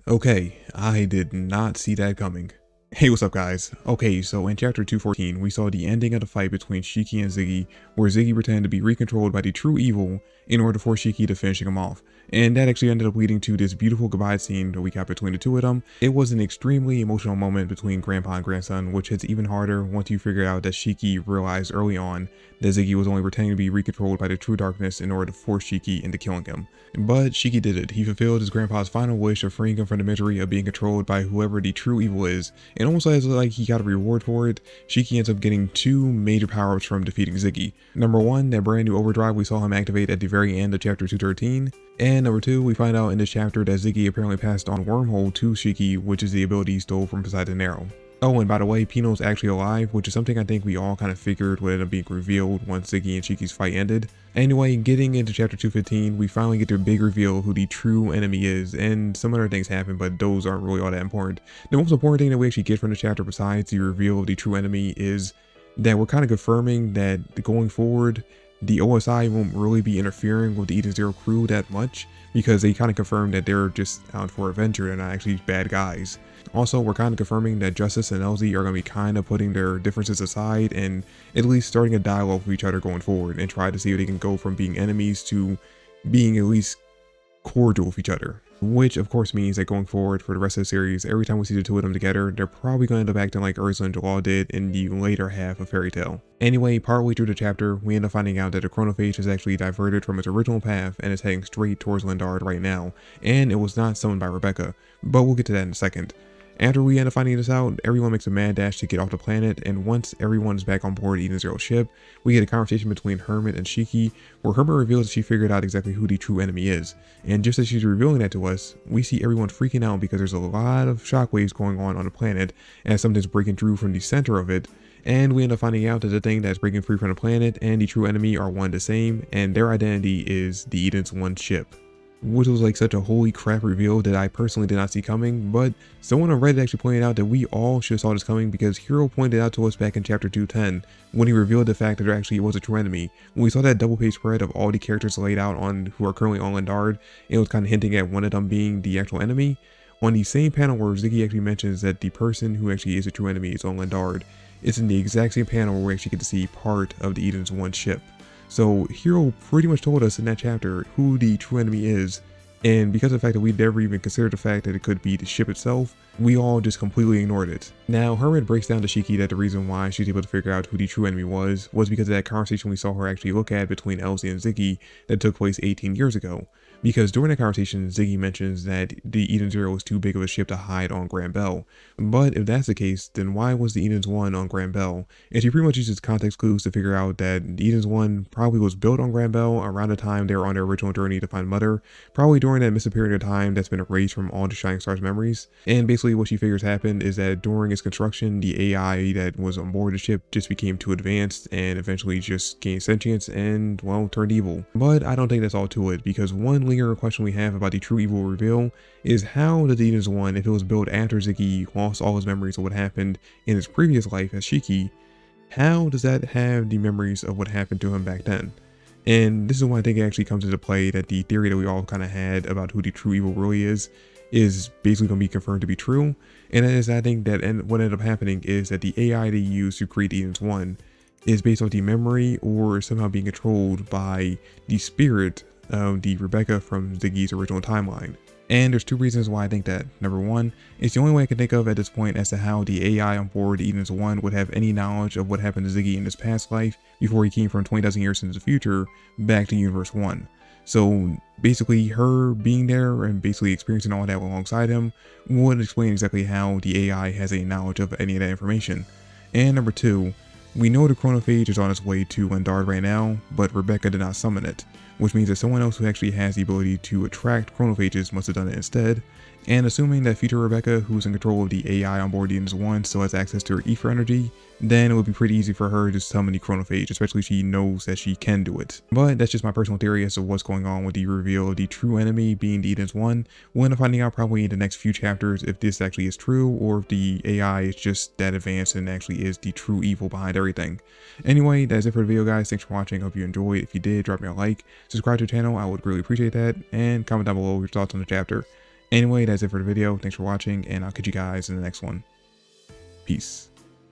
Okay, I did not see that coming. Hey, what's up guys? Okay, so in chapter 214, we saw the ending of the fight between Shiki and Ziggy, where Ziggy pretended to be recontrolled by the true evil in order to force Shiki to finishing him off. And that actually ended up leading to this beautiful goodbye scene that we got between the two of them. It was an extremely emotional moment between grandpa and grandson, which hits even harder once you figure out that Shiki realized early on that Ziggy was only pretending to be recontrolled by the true darkness in order to force Shiki into killing him. But Shiki did it. He fulfilled his grandpa's final wish of freeing him from the misery of being controlled by whoever the true evil is, and almost as like he got a reward for it, Shiki ends up getting two major power-ups from defeating Ziggy. Number one, that brand new overdrive we saw him activate at the very end of chapter 213, and number two, we find out in this chapter that Ziggy apparently passed on Wormhole to Shiki, which is the ability he stole from Poseidon Arrow. Oh, and by the way, Pino's actually alive, which is something I think we all kind of figured would end up being revealed once Ziggy and Shiki's fight ended. Anyway, getting into chapter 215, we finally get the big reveal who the true enemy is, and some other things happen, but those aren't really all that important. The most important thing that we actually get from the chapter besides the reveal of the true enemy is that we're kind of confirming that going forward, the OSI won't really be interfering with the Eden Zero crew that much, because they kind of confirmed that they're just out for adventure, they're not actually bad guys. Also, we're kind of confirming that Justice and Elsie are going to be kind of putting their differences aside and at least starting a dialogue with each other going forward and try to see if they can go from being enemies to being at least cordial with each other. Which of course means that going forward for the rest of the series, every time we see the two of them together, they're probably going to end up acting like Ursula and Jalal did in the later half of Fairy Tail. Anyway, partway through the chapter, we end up finding out that the Chronophage is actually diverted from its original path and is heading straight towards Lendard right now, and it was not summoned by Rebecca, but we'll get to that in a second. After we end up finding this out, everyone makes a mad dash to get off the planet, and once everyone is back on board Eden Zero's ship, we get a conversation between Hermit and Shiki, where Hermit reveals that she figured out exactly who the true enemy is. And just as she's revealing that to us, we see everyone freaking out because there's a lot of shockwaves going on the planet, as something's breaking through from the center of it. And we end up finding out that the thing that's breaking free from the planet and the true enemy are one and the same, and their identity is the Eden's One ship. Which was like such a holy crap reveal that I personally did not see coming, but someone on Reddit actually pointed out that we all should have saw this coming because Hero pointed out to us back in chapter 210 when he revealed the fact that there actually was a true enemy. When we saw that double page spread of all the characters laid out on who are currently on Lendard, it was kind of hinting at one of them being the actual enemy. On the same panel where Ziggy actually mentions that the person who actually is a true enemy is on Lendard, it's in the exact same panel where we actually get to see part of the Eden's One ship. So Hero pretty much told us in that chapter who the true enemy is, and because of the fact that we never even considered the fact that it could be the ship itself, we all just completely ignored it. Now, Hermit breaks down to Shiki that the reason why she's able to figure out who the true enemy was because of that conversation we saw her actually look at between Elsie and Ziggy that took place 18 years ago. Because during that conversation, Ziggy mentions that the Eden Zero was too big of a ship to hide on Grand Bell. But if that's the case, then why was the Eden's One on Grand Bell? And she pretty much uses context clues to figure out that the Eden's One probably was built on Grand Bell around the time they were on their original journey to find Mother, probably during that missing period of time that's been erased from all the Shining Stars memories. And basically what she figures happened is that during its construction, the AI that was on board the ship just became too advanced and eventually just gained sentience and, well, turned evil. But I don't think that's all to it, because one lingering question we have about the true evil reveal is how does the Eden's One, if it was built after Ziggy lost all his memories of what happened in his previous life as Shiki, how does that have the memories of what happened to him back then? And this is when I think it actually comes into play that the theory that we all kind of had about who the true evil really is basically going to be confirmed to be true. And that is, I think that what ended up happening is that the AI they used to create Eden's One is based on the memory or somehow being controlled by the spirit of the Rebecca from Ziggy's original timeline. And there's two reasons why I think that. Number one, it's the only way I can think of at this point as to how the AI on board Eden's One would have any knowledge of what happened to Ziggy in his past life before he came from 20,000 years into the future back to Universe 1. So basically her being there and basically experiencing all that alongside him would explain exactly how the AI has any knowledge of any of that information. And number two, we know the Chronophage is on its way to Lendard right now, but Rebecca did not summon it, which means that someone else who actually has the ability to attract Chronophages must have done it instead. And assuming that future Rebecca, who's in control of the AI on board Eden's One, still has access to her ether energy, then it would be pretty easy for her to summon the Chronophage, especially if she knows that she can do it. But that's just my personal theory as to what's going on with the reveal of the true enemy being the Eden's One. We'll end up finding out probably in the next few chapters if this actually is true, or if the AI is just that advanced and actually is the true evil behind everything. Anyway, that's it for the video, guys. Thanks for watching. Hope you enjoyed. If you did, drop me a like, subscribe to the channel, I would really appreciate that, and comment down below your thoughts on the chapter. Anyway, that's it for the video. Thanks for watching, and I'll catch you guys in the next one. Peace.